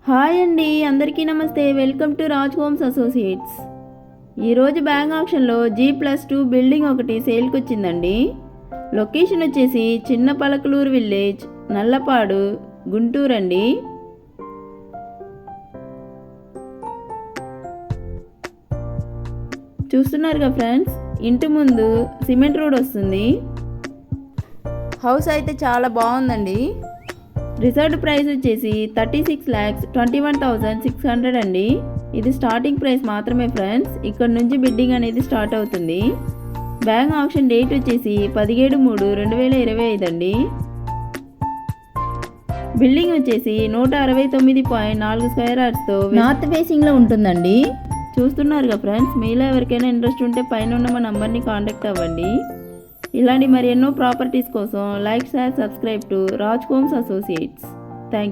Hi అండి, అందరికీ నమస్తే. Welcome to Raj homes associates. ఈరోజు బ్యాంక్ ఆక్షన్లో G+2 బిల్డింగ్ ఒకటి సేల్కి వచ్చిందండి. లొకేషన్ వచ్చేసి చిన్న పలకలూరు విలేజ్, నల్లపాడు, గుంటూరు అండి. చూస్తున్నారుగా ఫ్రెండ్స్, ఇంటి ముందు సిమెంట్ రోడ్ వస్తుంది. హౌస్ అయితే చాలా బాగుందండి. రిజర్వ్డ్ ప్రైస్ వచ్చేసి 36,21,600 అండి. ఇది స్టార్టింగ్ ప్రైస్ మాత్రమే ఫ్రెండ్స్. ఇక్కడ నుంచి బిడ్డింగ్ అనేది స్టార్ట్ అవుతుంది. బ్యాంక్ ఆక్షన్ డేట్ వచ్చేసి 17/3/2025 అండి. బిల్డింగ్ వచ్చేసి 169.4 స్క్వేర్ యార్డ్స్తో నార్త్ ఫేసింగ్లో ఉంటుందండి. చూస్తున్నారుగా ఫ్రెండ్స్, మీలో ఎవరికైనా ఇంట్రెస్ట్ ఉంటే పైన ఉన్న మా నంబర్ని కాంటాక్ట్ అవ్వండి. ఇలాంటి మరి ఎన్నో ప్రాపర్టీస్ కోసం like, share, subscribe to Raj homes associates. Thank you.